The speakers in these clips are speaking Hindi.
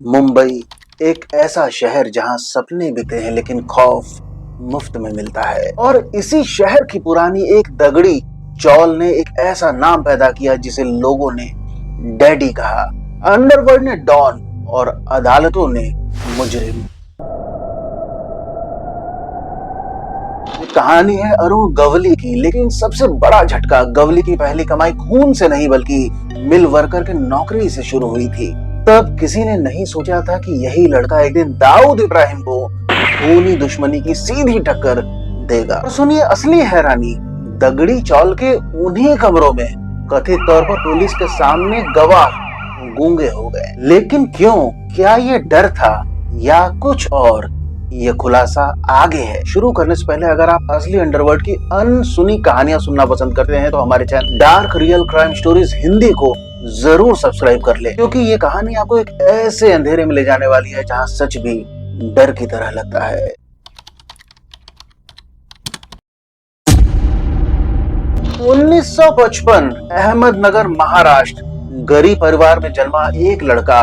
मुंबई एक ऐसा शहर जहां सपने बिकते हैं लेकिन खौफ मुफ्त में मिलता है। और इसी शहर की पुरानी एक दगड़ी चौल ने एक ऐसा नाम पैदा किया जिसे लोगों ने डैडी कहा, अंडरवर्ल्ड ने डॉन और अदालतों ने मुजरिम। ये कहानी है अरुण गवली की, लेकिन सबसे बड़ा झटका गवली की पहली कमाई खून से नहीं बल्कि मिल वर्कर के नौकरी से शुरू हुई थी। तब किसी ने नहीं सोचा था कि यही लड़का एक दिन दाऊद इब्राहिम को खूनी दुश्मनी की सीधी टक्कर देगा। और सुनिए असली हैरानी, दगड़ी चौल के उन्हीं कमरों में कथित तौर पर पुलिस के सामने गवाह गूंगे हो गए। लेकिन क्यों? क्या ये डर था या कुछ और? ये खुलासा आगे है। शुरू करने से पहले अगर आप असली अंडरवर्ल्ड की अनसुनी कहानियां सुनना पसंद करते हैं तो हमारे channel dark real crime stories Hindi को जरूर सब्सक्राइब कर ले, क्योंकि ये कहानी आपको एक ऐसे अंधेरे में ले जाने वाली है जहां सच भी डर की तरह लगता है। 1955 अहमदनगर महाराष्ट्र गरीब परिवार में जन्मा एक लड़का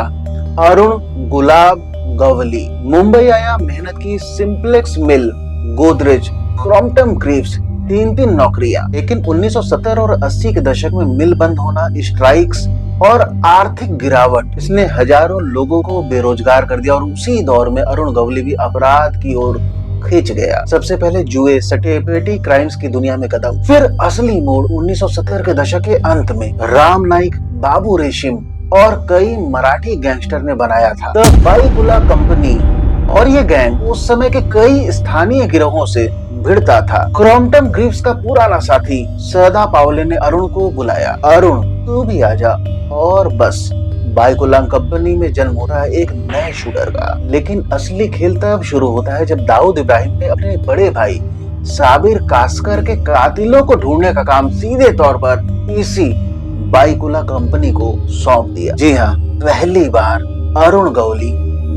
अरुण गुलाब गवली मुंबई आया। मेहनत की, सिंप्लेक्स मिल, गोदरेज, क्रॉम्पटन ग्रीव्स, तीन नौकरियां। लेकिन 1970 और 80 के दशक में मिल बंद होना, स्ट्राइक्स और आर्थिक गिरावट, इसने हजारों लोगों को बेरोजगार कर दिया। और उसी दौर में अरुण गवली भी अपराध की ओर खींच गया। सबसे पहले जुए, सट्टे, पेटी क्राइम्स की दुनिया में कदम। फिर असली मोड़ 1970 के दशक के अंत में राम नाईक, बाबू रेशिम और कई मराठी गैंगस्टर ने बनाया था द बाईकुला कंपनी। और ये गैंग उस समय के कई स्थानीय गिरोहों से भिड़ता था। क्रॉम्पटन ग्रीव्स का पुराना साथी सदा पावले ने अरुण को बुलाया, अरुण तू भी आजा। और बस बाईकुला कंपनी में जन्म होता है एक नए शूटर का। लेकिन असली खेल तब शुरू होता है जब दाऊद इब्राहिम ने अपने बड़े भाई साबिर कासकर के कातिलों को ढूंढने का काम सीधे तौर पर इसी बाईकुला कंपनी को सौंप दिया। जी हाँ, पहली बार अरुण गवली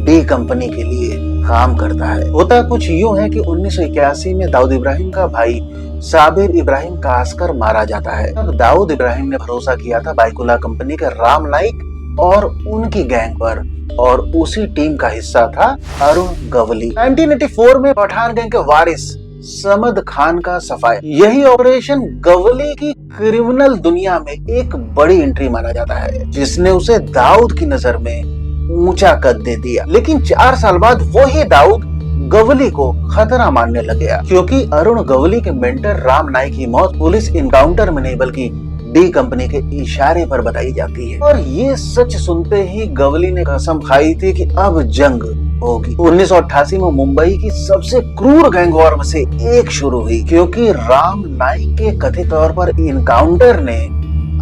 डी कंपनी के लिए काम करता है। होता कुछ यूं है कि 1981 में दाऊद इब्राहिम का भाई साबिर इब्राहिम कासकर मारा जाता है। तब दाऊद इब्राहिम ने भरोसा किया था बाईकुला कंपनी के राम नाईक और उनकी गैंग पर, और उसी टीम का हिस्सा था अरुण गवली। 1984 में पठान गैंग के वारिस समद खान का सफाया। यही ऑपरेशन गवली की क्रिमिनल दुनिया में एक बड़ी एंट्री माना जाता है, जिसने उसे दाऊद की नजर में ऊंचा कद दे दिया। लेकिन 4 साल बाद वही दाऊद गवली को खतरा मानने लग गया, क्योंकि अरुण गवली के मेंटर राम नाईक की मौत पुलिस इनकाउंटर में नहीं बल्कि डी कंपनी के इशारे पर बताई जाती है। और ये सच सुनते ही गवली ने कसम खाई थी कि अब जंग होगी। 1988 में मुंबई की सबसे क्रूर गैंग वॉर में से एक शुरू हुई, क्योंकि राम नाईक के कथित तौर पर इनकाउंटर ने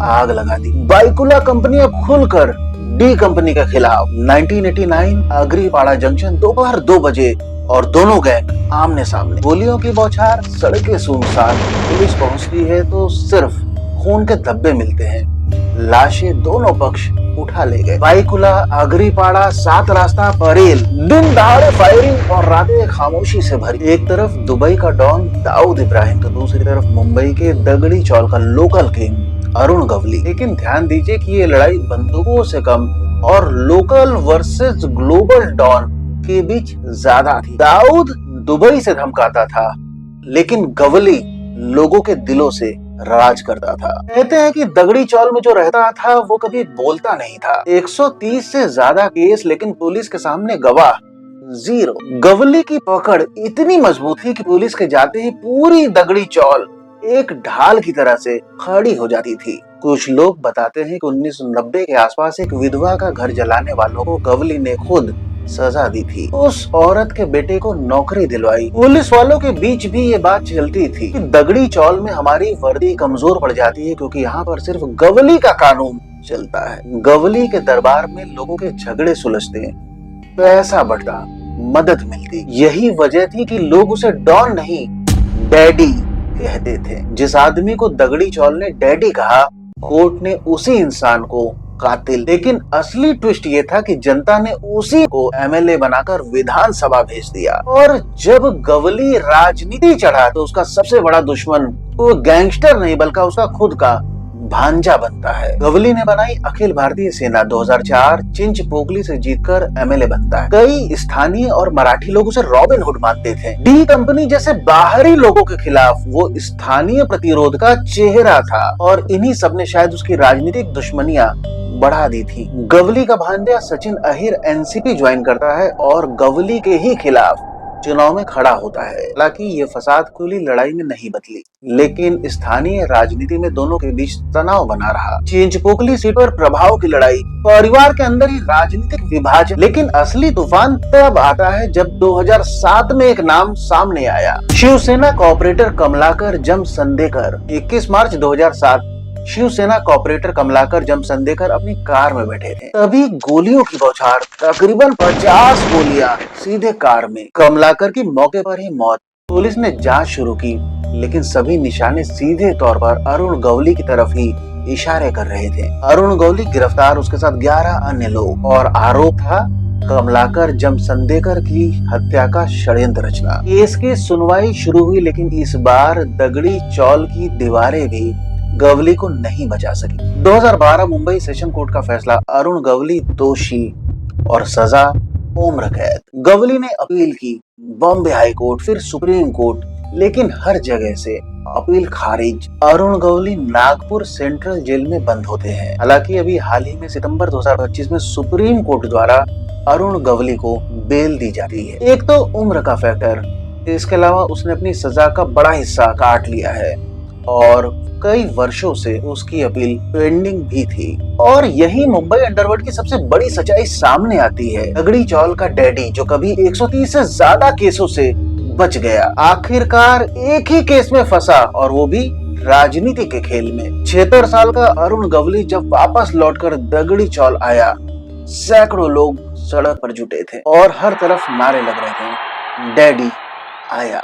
आग लगा दी। बाईकुला कंपनी अब खुलकर डी कंपनी के खिलाफ। 1989 अग्रीपाड़ा जंक्शन दोपहर 2 बजे और दोनों गैंग आमने सामने। गोलियों की बौछार, सड़कें सुनसान। पुलिस पहुंचती है तो सिर्फ खून के धब्बे मिलते हैं। लाशें दोनों पक्ष उठा ले गए। बाईकुला, अग्रीपाड़ा, 7 रास्ता, परेल, दिन दहाड़े फायरिंग और रातें खामोशी से भरी। एक तरफ दुबई का डॉन दाऊद इब्राहिम तो दूसरी तरफ मुंबई के दगड़ी चौल का लोकल किंग अरुण गवली। लेकिन ध्यान दीजिए कि ये लड़ाई बंदूकों से कम और लोकल वर्सेस ग्लोबल डॉन के बीच ज्यादा थी। दाऊद दुबई से धमकाता था, लेकिन गवली लोगों के दिलों से राज करता था। कहते हैं कि दगड़ी चौल में जो रहता था वो कभी बोलता नहीं था। 130 से ज्यादा केस, लेकिन पुलिस के सामने गवाह 0। गवली की पकड़ इतनी मजबूत थी कि पुलिस के जाते ही पूरी दगड़ी चौल एक ढाल की तरह से खड़ी हो जाती थी। कुछ लोग बताते हैं कि 1990 के आसपास एक विधवा का घर जलाने वालों को गवली ने खुद सजा दी थी। उस औरत के बेटे को नौकरी दिलवाई। पुलिस वालों के बीच भी ये बात चलती थी कि दगड़ी चौल में हमारी वर्दी कमजोर पड़ जाती है, क्योंकि यहाँ पर सिर्फ गवली का कानून चलता है। गवली के दरबार में लोगों के झगड़े सुलझते हैं, पैसा बढ़ता, मदद मिलती। यही वजह थी कि लोग उसे डॉन नहीं डैडी कहते थे। जिस आदमी को दगड़ी चौल ने डैडी कहा, कोर्ट ने उसी इंसान को कातिल। लेकिन असली ट्विस्ट ये था कि जनता ने उसी को एमएलए बनाकर विधानसभा भेज दिया। और जब गवली राजनीति चढ़ा तो उसका सबसे बड़ा दुश्मन वो गैंगस्टर नहीं बल्कि उसका खुद का भांजा बनता है। गवली ने बनाई अखिल भारतीय सेना 2004, चिंचपोकली से जीतकर एमएलए बनता है। कई स्थानीय और मराठी लोग उसे रॉबिन हुड मानते थे। डी कंपनी जैसे बाहरी लोगों के खिलाफ वो स्थानीय प्रतिरोध का चेहरा था और इन्हीं सब ने शायद उसकी राजनीतिक दुश्मनियां बढ़ा दी थी। गवली का भांजा सचिन अहिर एनसीपी ज्वाइन करता है और गवली के ही खिलाफ चुनाव में खड़ा होता है। हालांकि ये फसाद खुली लड़ाई में नहीं बदली, लेकिन स्थानीय राजनीति में दोनों के बीच तनाव बना रहा। चिंचपोकली सीट पर प्रभाव की लड़ाई, परिवार के अंदर ही राजनीतिक विभाजन। लेकिन असली तूफान तब आता है जब 2007 में एक नाम सामने आया, शिवसेना कॉर्पोरेटर कमलाकर जमसंदेकर। 21 मार्च 2007 शिवसेना कॉर्पोरेटर कमलाकर जमसंदेकर अपनी कार में बैठे थे, तभी गोलियों की बौछार, तकरीबन 50 गोलियां सीधे कार में। कमलाकर की मौके पर ही मौत। पुलिस ने जांच शुरू की, लेकिन सभी निशाने सीधे तौर पर अरुण गवली की तरफ ही इशारे कर रहे थे। अरुण गवली गिरफ्तार, उसके साथ 11 अन्य लोग, और आरोप था कमलाकर जमसंदेकर की हत्या का षड्यंत्र रचना। केस की सुनवाई शुरू हुई, लेकिन इस बार दगड़ी चौल की दीवारें भी गवली को नहीं बचा सकी। 2012 मुंबई सेशन कोर्ट का फैसला, अरुण गवली दोषी और सजा उम्र कैद। गवली ने अपील की, बॉम्बे हाई कोर्ट, फिर सुप्रीम कोर्ट, लेकिन हर जगह से अपील खारिज। अरुण गवली नागपुर सेंट्रल जेल में बंद होते हैं। हालांकि अभी हाल ही में सितंबर 2025 में सुप्रीम कोर्ट द्वारा अरुण गवली को बेल दी जाती है। एक तो उम्र का फैक्टर, इसके अलावा उसने अपनी सजा का बड़ा हिस्सा काट लिया है और कई वर्षों से उसकी अपील पेंडिंग भी थी। और यही मुंबई अंडरवर्ल्ड की सबसे बड़ी सच्चाई सामने आती है। दगड़ी चौल का डैडी, जो कभी 130 से ज्यादा केसों से बच गया, आखिरकार एक ही केस में फंसा, और वो भी राजनीति के खेल में। 76 साल का अरुण गवली जब वापस लौटकर दगड़ी चौल आया, सैकड़ों लोग सड़क पर जुटे थे और हर तरफ नारे लग रहे थे, डैडी आया,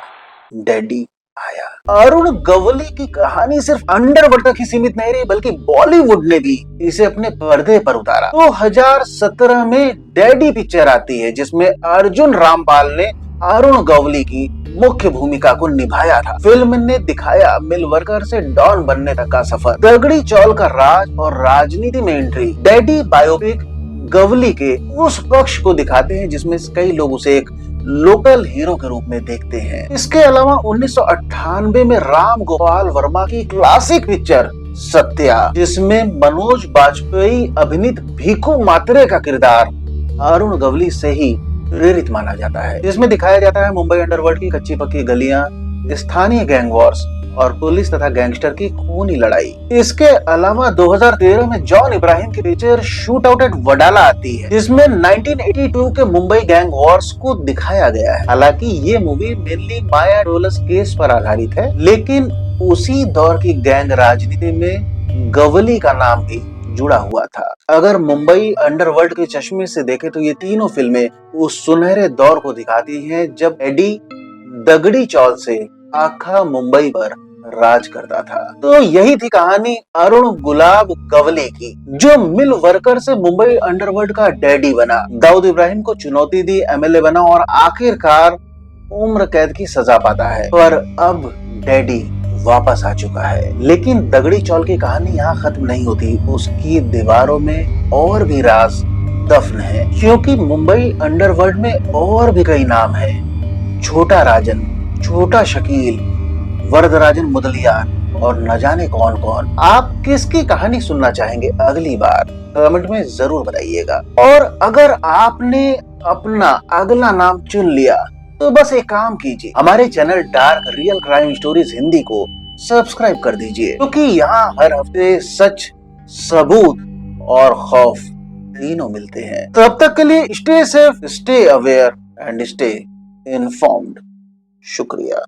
डैडी आया। अरुण गवली की कहानी सिर्फ अंडरवर्ल्ड तक ही सीमित नहीं रही, बल्कि बॉलीवुड ने भी इसे अपने पर्दे पर उतारा। 2017 में डैडी पिक्चर आती है, जिसमें अर्जुन रामपाल ने अरुण गवली की मुख्य भूमिका को निभाया था। फिल्म ने दिखाया मिल वर्कर से डॉन बनने तक का सफर, दगड़ी चौल का राज और राजनीति में एंट्री। डैडी बायोपिक गवली के उस पक्ष को दिखाते हैं जिसमें कई लोग उसे एक लोकल हीरो के रूप में देखते हैं। इसके अलावा 1998 में राम गोपाल वर्मा की क्लासिक पिक्चर सत्या, जिसमें मनोज बाजपेयी अभिनीत भीखू मात्रे का किरदार अरुण गवली से ही प्रेरित माना जाता है। जिसमें दिखाया जाता है मुंबई अंडरवर्ल्ड की कच्ची पक्की गलियां, स्थानीय गैंग वॉर्स और पुलिस तथा गैंगस्टर की खूनी लड़ाई। इसके अलावा 2013 में जॉन इब्राहिम की picture shoot out at Wadala आती है, जिसमें 1982 के मुंबई गैंग वॉर्स को दिखाया गया है। हालांकि ये मूवी मेनली माया डोलस केस पर आधारित है, लेकिन उसी दौर की गैंग राजनीति में गवली का नाम भी जुड़ा हुआ था। अगर मुंबई अंडरवर्ल्ड के चश्मे से देखें तो ये तीनों फिल्में उस सुनहरे दौर को दिखाती हैं जब एडी दगड़ी चौल से आखा मुंबई पर राज करता था। तो यही थी कहानी अरुण गुलाब गवली की, जो मिल वर्कर से मुंबई अंडरवर्ल्ड का डैडी बना, दाऊद इब्राहिम को चुनौती दी, एमएलए बना और आखिरकार उम्र कैद की सजा पाता है। पर अब डैडी वापस आ चुका है। लेकिन दगड़ी चौल की कहानी यहाँ खत्म नहीं होती, उसकी दीवारों में और भी राज दफन है, क्योंकि मुंबई अंडरवर्ल्ड में और भी कई नाम है। छोटा राजन, छोटा शकील, वरदराजन मुदलियार और न जाने कौन कौन। आप किसकी कहानी सुनना चाहेंगे अगली बार? कमेंट में जरूर बताइएगा। और अगर आपने अपना अगला नाम चुन लिया तो बस एक काम कीजिए, हमारे channel dark real crime stories Hindi को सब्सक्राइब कर दीजिए, क्योंकि यहाँ हर हफ्ते सच, सबूत और खौफ तीनों मिलते हैं। तब तक के लिए stay safe, stay aware and stay informed. शुक्रिया।